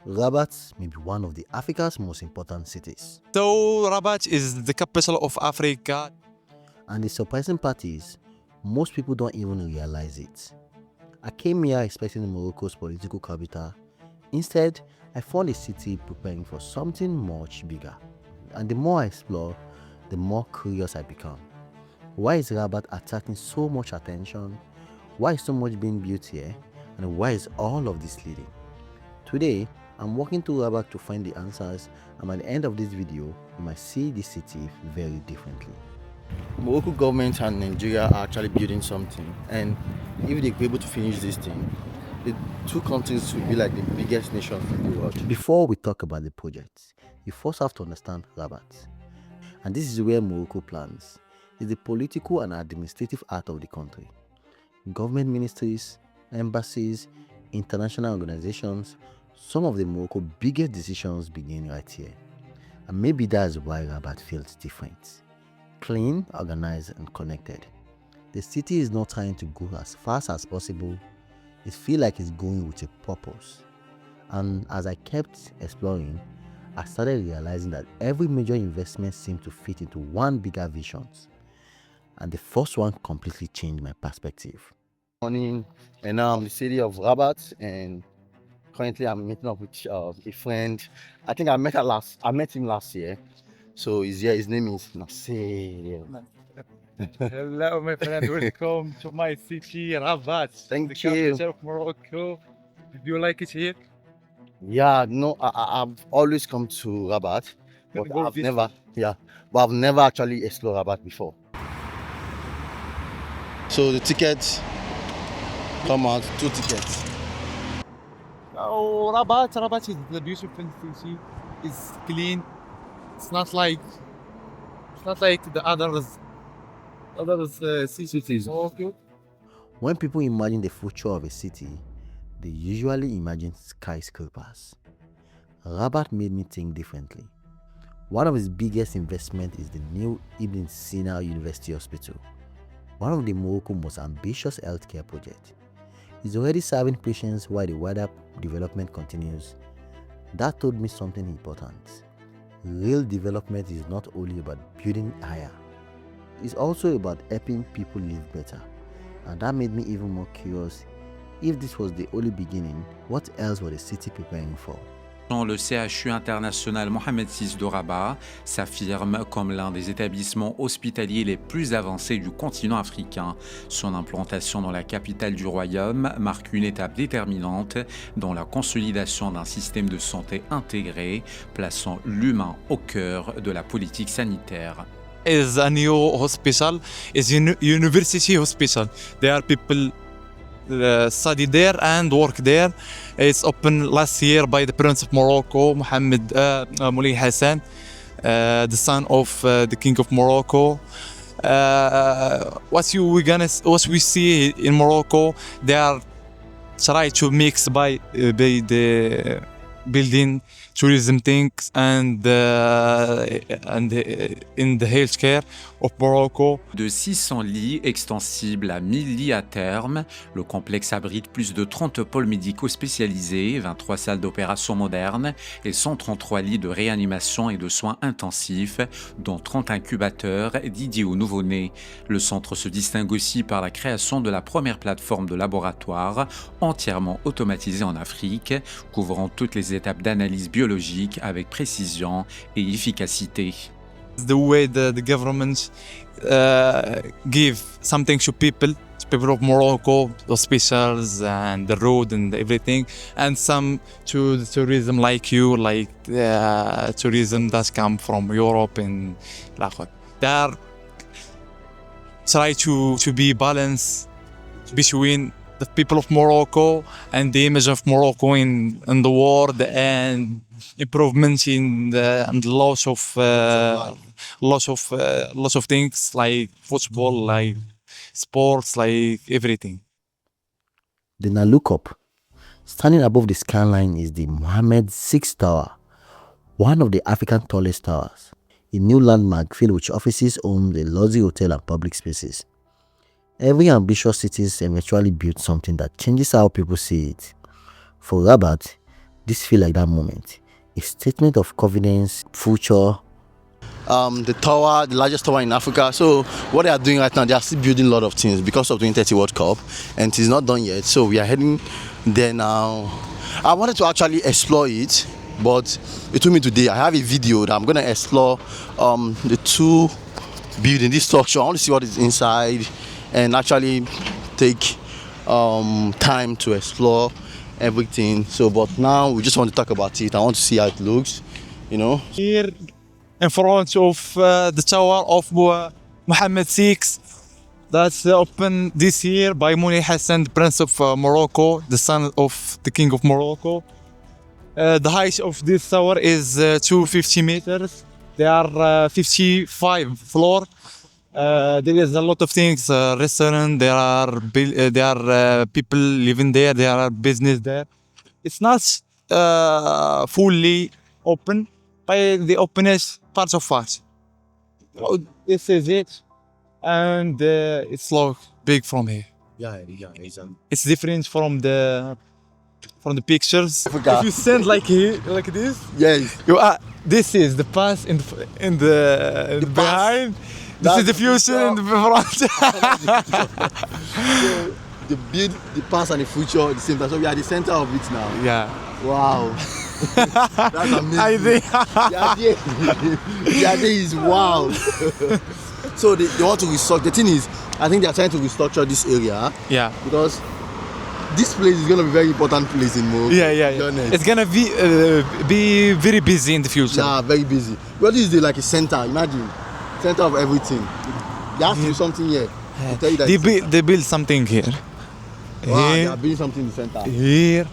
Rabat may be one of Africa's most important cities. So Rabat is the capital of Africa. And the surprising part is, most people don't even realize it. I came here expecting Morocco's political capital. Instead, I found a city preparing for something much bigger. And the more I explore, the more curious I become. Why is Rabat attracting so much attention? Why is so much being built here? And why is all of this leading? Today, I'm walking to Rabat to find the answers, and by the end of this video, you might see the city very differently. Morocco government and Nigeria are actually building something, and if they're able to finish this thing, the two countries will be like the biggest nations in the world. Before we talk about the project, you first have to understand Rabat. And this is where Morocco plans. It's the political and administrative heart of the country. Government ministries, embassies, international organizations, some of the Morocco's biggest decisions begin right here. And maybe that's why Rabat feels different. Clean, organized, and connected. The city is not trying to go as fast as possible. It feels like it's going with a purpose. And as I kept exploring, I started realizing that every major investment seemed to fit into one bigger vision. And the first one completely changed my perspective. Morning, and now I'm in the city of Rabat, and currently I'm meeting up with a friend. I think I met him last year. So he's here. His name is Nasser. Hello, my friend. Welcome to my city, Rabat. Thank the you. capital of Morocco. Do you like it here? Yeah, no, I've always come to Rabat, but Go I've this never actually explored Rabat before. So the tickets come out, 2 tickets. Oh, Rabat is the beautiful city. It's clean. It's not like the others cities. Okay. When people imagine the future of a city, they usually imagine skyscrapers. Rabat made me think differently. One of his biggest investments is the new Sina University Hospital, one of the Morocco's most ambitious healthcare projects. It's already serving patients while the wider development continues. That told me something important. Real development is not only about building higher, it's also about helping people live better. And that made me even more curious. If this was the only beginning, what else was the city preparing for? Le CHU international Mohammed VI de Rabat s'affirme comme l'un des établissements hospitaliers les plus avancés du continent africain. Son implantation dans la capitale du royaume marque une étape déterminante dans la consolidation d'un système de santé intégré, plaçant l'humain au cœur de la politique sanitaire. Is a new hospital, is university hospital. There are people study there and work there. It's opened last year by the Prince of Morocco, Mohammed Hassan, the son of the King of Morocco. What we see in Morocco, they are try to mix by the building tourism things and in the healthcare of Morocco. De 600 lits extensibles à 1000 lits à terme, le complexe abrite plus de 30 pôles médicaux spécialisés, 23 salles d'opération modernes et 133 lits de réanimation et de soins intensifs, dont 30 incubateurs dédiés aux nouveau-nés. Le centre se distingue aussi par la création de la première plateforme de laboratoire entièrement automatisée en Afrique, couvrant toutes les étapes d'analyse biologique avec précision et efficacité. The way the government give something to people of Morocco, hospitals and the road and everything, and some to the tourism like you, like tourism that come from Europe and they are try to be balanced between the people of Morocco and the image of Morocco in the world, and improvement in and lots of things like football, like sports, like everything. Then I look up. Standing above the skyline is the Mohammed VI Tower, one of the African tallest towers, a new landmark filled with offices, homes, a luxury hotel and public spaces. Every ambitious city eventually builds something that changes how people see it. For Rabat, This feel like that moment, a statement of confidence, future. The tower, the largest tower in Africa. So what they are doing right now, they are still building a lot of things because of the 2030 World Cup, and it is not done yet. So we are heading there now. I wanted to actually explore it, but it took me today. I have a video that I'm gonna explore the two buildings, this structure. I want to see what is inside and actually take time to explore everything. So, but now we just want to talk about it. I want to see how it looks, you know. Here in front of the tower of Mohammed VI, that's opened this year by Moulay Hassan, the Prince of Morocco, the son of the King of Morocco. The height of this tower is 250 meters. There are 55 floors. There is a lot of things, restaurant, there are people living there, there are business there. It's not fully open, but the openness part of it. This is it, and it's like big from here. Yeah. It's different from the pictures. Africa. If you stand like here, like this, Yes. you are. This is the past in the behind. This is the future in the front. So the past and the future at the same time. So we are at the center of it now. Yeah. Wow. That's amazing. I think. The idea is wow. So they want to restructure. The thing is, I think they are trying to restructure this area Yeah. because this place is going to be a very important place in Morocco. Yeah. to be honest. It's gonna be very busy in the future. Yeah, very busy. But this is like a center. Imagine, center of everything. There has to be something here. To tell you that They build something here. wow, they Here. are building something in the center. Here.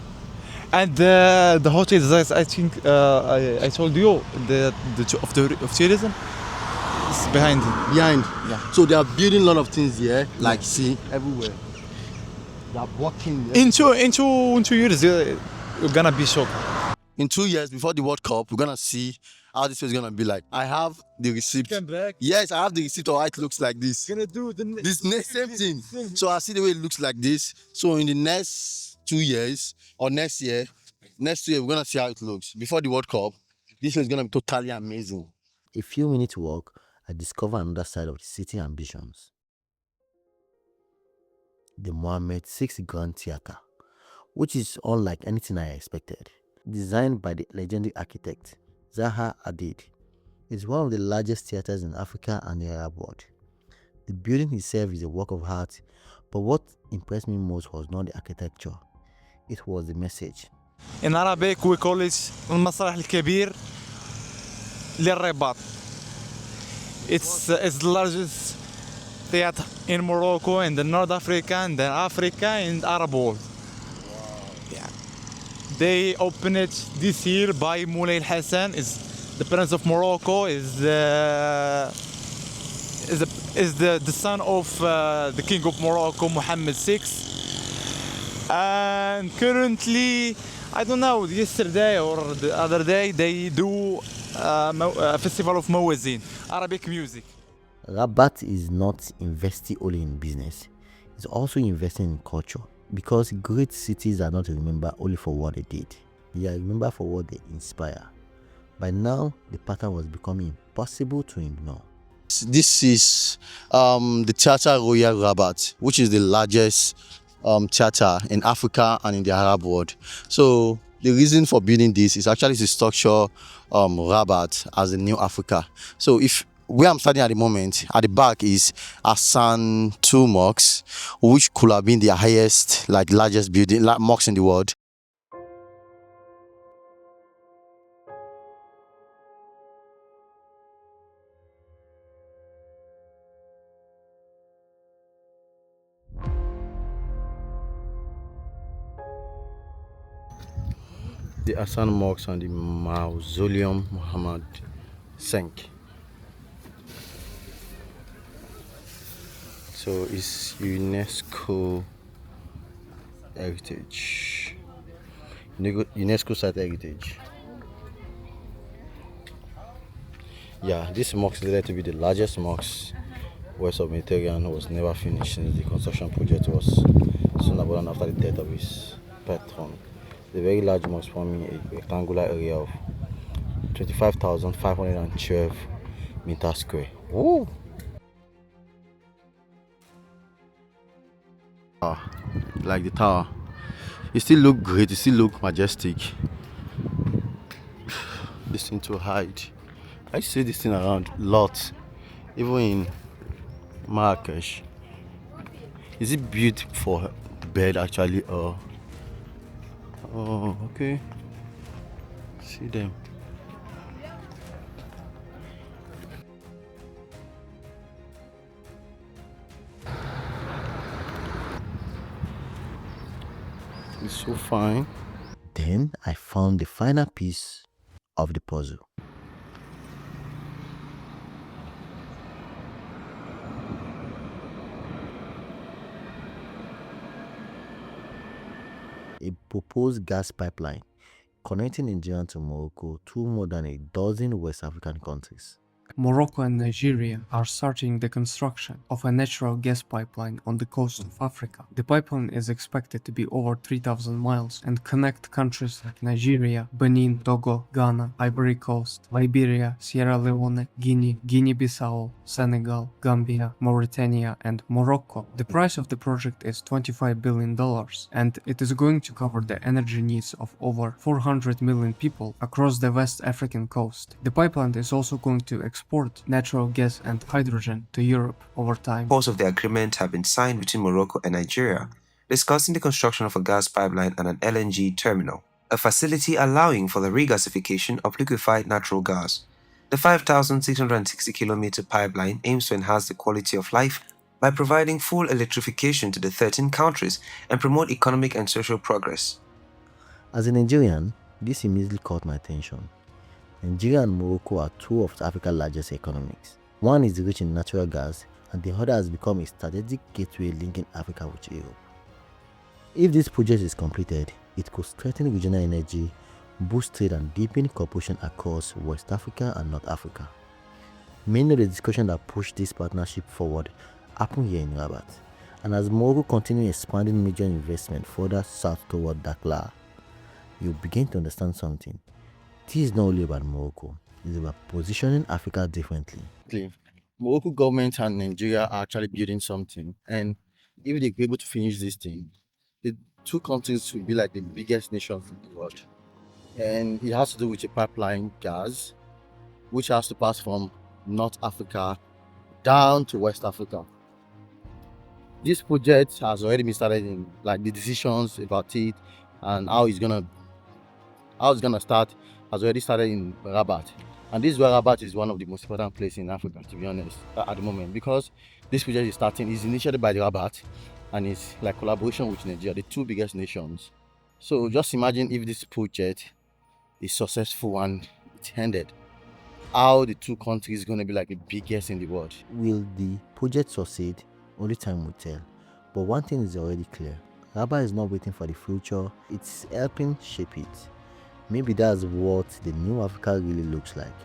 And the hotels, I think I told you of tourism is behind it. Behind. Yeah. So they are building a lot of things here, like see everywhere. They are working. In 2 years, you're gonna be shocked. In 2 years before the World Cup, we're gonna see how this is gonna be like. I have the receipt. Come back. Yes, I have the receipt of how it looks like this. Gonna do This next same thing. So I see the way it looks like this. So in the next 2 years or next year, we're gonna see how it looks. Before the World Cup, this is gonna be totally amazing. A few minutes walk, I discover another side of the city ambitions. The Mohammed VI Grand Theatre, which is unlike anything I expected. Designed by the legendary architect Zaha Hadid, it's one of the largest theatres in Africa and the Arab world. The building itself is a work of art, but what impressed me most was not the architecture, it was the message. In Arabic we call it المسرح الكبير للرباط. It's the largest theater in Morocco, in the North Africa, and then Africa and Arab world. Yeah. They opened it this year by Moulay Hassan, is the Prince of Morocco, is the son of the King of Morocco, Mohammed VI. And currently, I don't know, yesterday or the other day, they do a festival of Mawazin, Arabic music. Rabat is not investing only in business, it's also investing in culture, because great cities are not remembered only for what they did, they are remembered for what they inspire. By now, the pattern was becoming impossible to ignore. This is the Theatre Royal Rabat, which is the largest theatre in Africa and in the Arab world. So the reason for building this is actually to structure Rabat as the new Africa. So if where I'm standing at the moment, at the back is Hassan 2 mosques, which could have been the highest, like largest building, mosques in the world. The Hassan mosque and the mausoleum Mohammed VI. So it's UNESCO heritage, UNESCO site heritage. Yeah, this mosque is later to be the largest mosque west of Mediterranean, was never finished since the construction project was soon abandoned after the death of his patron, a very large mosque forming a rectangular area of 25,512 meters square. Woo! Like the tower, it still look great, it still look majestic. This thing to hide. I see this thing around lots, even in Marrakesh. Is it built for bed actually, or oh, okay, see them. It's so fine. Then I found the final piece of the puzzle. A proposed gas pipeline connecting Nigeria to Morocco to more than a dozen West African countries. Morocco and Nigeria are starting the construction of a natural gas pipeline on the coast of Africa. The pipeline is expected to be over 3,000 miles and connect countries like Nigeria, Benin, Togo, Ghana, Ivory Coast, Liberia, Sierra Leone, Guinea, Guinea-Bissau, Senegal, Gambia, Mauritania, and Morocco. The price of the project is $25 billion, and it is going to cover the energy needs of over 400 million people across the West African coast. The pipeline is also going to export natural gas and hydrogen to Europe over time. Parts of the agreement have been signed between Morocco and Nigeria, discussing the construction of a gas pipeline and an LNG terminal, a facility allowing for the regasification of liquefied natural gas. The 5,660-kilometer pipeline aims to enhance the quality of life by providing full electrification to the 13 countries and promote economic and social progress. As a Nigerian, this immediately caught my attention. Nigeria and Morocco are two of Africa's largest economies. One is rich in natural gas, and the other has become a strategic gateway linking Africa with Europe. If this project is completed, it could strengthen regional energy, boost trade, and deepen cooperation across West Africa and North Africa. Many of the discussions that pushed this partnership forward happen here in Rabat, and as Morocco continues expanding major investment further south toward Dakar, you begin to understand something. This is not only about Morocco, it's about positioning Africa differently. Morocco government and Nigeria are actually building something, and if they're able to finish this thing, the two countries will be like the biggest nations in the world. And it has to do with a pipeline gas, which has to pass from North Africa down to West Africa. This project has already been started in, like, the decisions about it and how it's gonna start has already started in Rabat. And this is where Rabat is one of the most important places in Africa, to be honest, at the moment, because this project is starting, is initiated by Rabat, and it's like collaboration with Nigeria, the two biggest nations. So just imagine if this project is successful and it's ended, how the two countries is going to be like the biggest in the world. Will the project succeed? Only time will tell. But one thing is already clear. Rabat is not waiting for the future, it's helping shape it. Maybe that's what the new Africa really looks like,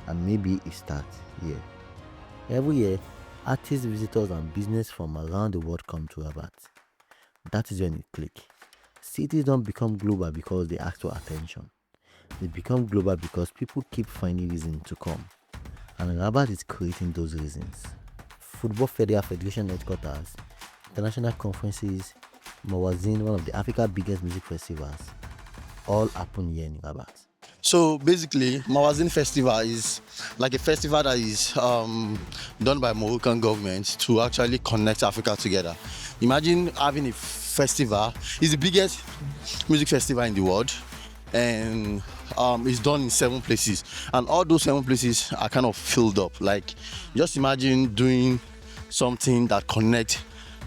and maybe it starts here. Every year, artists, visitors, and business from around the world come to Rabat. That is when it clicks. Cities don't become global because they ask for attention. They become global because people keep finding reasons to come, and Rabat is creating those reasons. Football Federation headquarters, international conferences, Mawazin, one of the Africa's biggest music festivals, all happen here in Rabat. So basically, Mawazin Festival is like a festival that is done by Moroccan government to actually connect Africa together. Imagine having a festival. It's the biggest music festival in the world, and it's done in 7 places, and all those 7 places are kind of filled up. Like, just imagine doing something that connects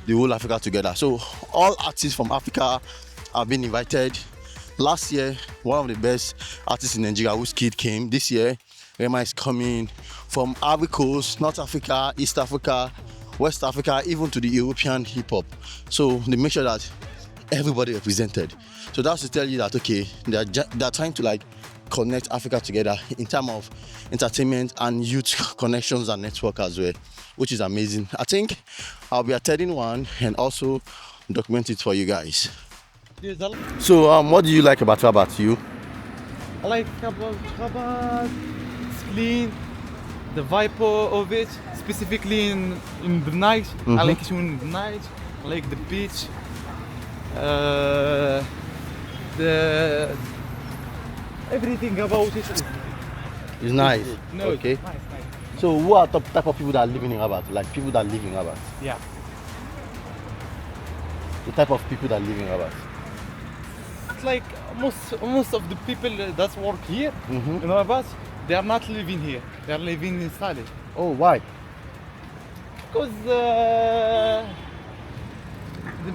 the whole Africa together. So all artists from Africa have been invited. Last year, one of the best artists in Nigeria, Wizkid, came. This year, Rema is coming from Ivory Coast, North Africa, East Africa, West Africa, even to the European hip hop. So they make sure that everybody represented. So that's to tell you that, okay, they're trying to like connect Africa together in terms of entertainment and youth connections and network as well, which is amazing. I think I'll be attending one and also document it for you guys. There's a lot So, what do you like about Rabat? You? I like about Rabat. It's clean. The vibe of it, specifically in the night. I like it in the night. I like the beach. The everything about it is It's nice. no, Okay. it's nice. So, who are the type of people that are living in Rabat? Like people that live in Rabat. Yeah. The type of people that live in Rabat. It's like most of the people that work here in Rabat, they are not living here. They are living in Saleh Oh, why? because the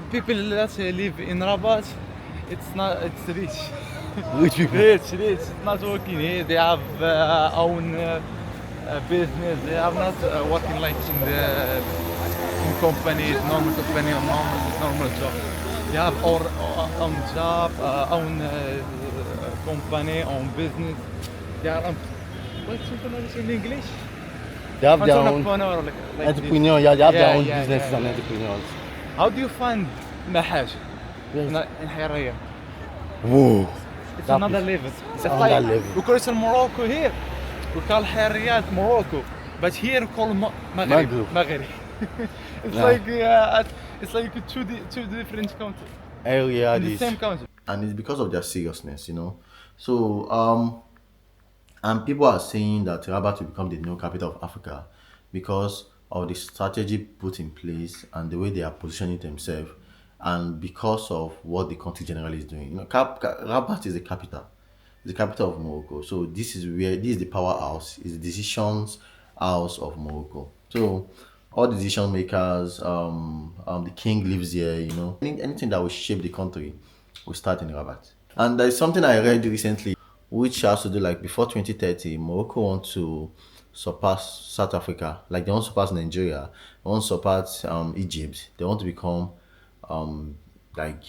people that live in Rabat, it's rich. Rich people. Rich, not working here. They have own business. They are not working like in companies, normal company or normal job. They have own job, own company, own business. They are what's entrepreneur in English? They have their own Entrepreneur, like entrepreneur. Yeah, they have their own Yeah, businesses yeah, and yeah. entrepreneurs. How do you find Mahaj Yes. in Haraya? Whoa. It's That another is- level. it's another level. We call it in Morocco here. We call Hariyat Morocco, but here we call Maghreb. Maghreb. Maghreb. It's Yeah. like it's like two different countries Area in the is. same country. And it's because of their seriousness, you know. So, and people are saying that Rabat will become the new capital of Africa because of the strategy put in place and the way they are positioning themselves, and because of what the country generally is doing. You know, Rabat is the capital. It's the capital of Morocco. So this is the powerhouse. It's the decisions house of Morocco. So all the decision makers, the king lives here. You know, anything that will shape the country will start in Rabat. And there's something I read recently, which has to do like before 2030, Morocco want to surpass South Africa, like they want to surpass Nigeria, they want to surpass Egypt. They want to become like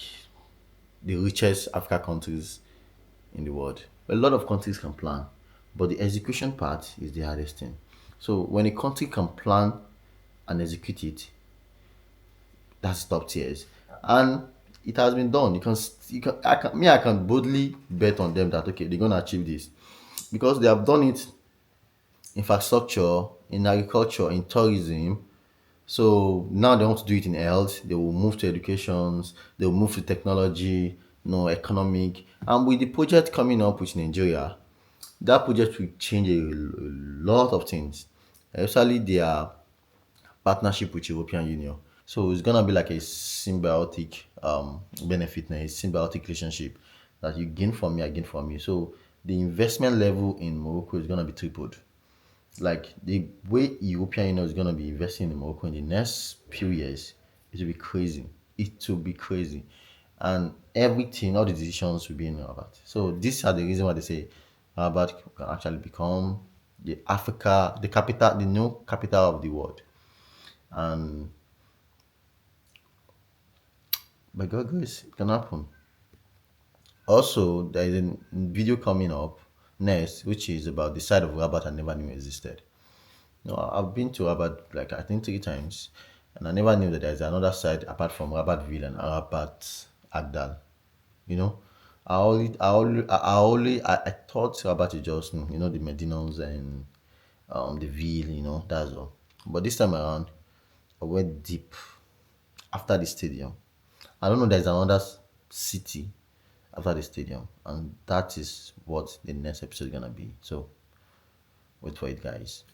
the richest Africa countries in the world. A lot of countries can plan, but the execution part is the hardest thing. So when a country can plan and execute it, that's top tiers, and it has been done. I can boldly bet on them that okay, they're gonna achieve this because they have done it. Infrastructure, in agriculture, in tourism. So now they want to do it in health. They will move to educations. They will move to technology, economic. And with the project coming up with Nigeria, that project will change a lot of things, especially their partnership with European Union. So it's gonna be like a symbiotic benefit, a symbiotic relationship that you gain from me, I gain from you. So the investment level in Morocco is gonna be tripled. Like the way European Union is gonna be investing in Morocco in the next few years, it will be crazy. It will be crazy, and everything, all the decisions will be in Rabat. So these are the reason why they say Rabat can actually become the capital, the new capital of the world. And by God grace, it can happen. Also, there is a video coming up next, which is about the side of Rabat I never knew existed. No, I've been to Rabat like I think 3 times, and I never knew that there's another side apart from Rabatville and Rabat Agdal. You know, I thought Rabat is just the Medinos and the Ville. That's all. But this time around, I went deep after the stadium. I don't know. There's another city after the stadium, and that is what the next episode is gonna be. So wait for it, guys.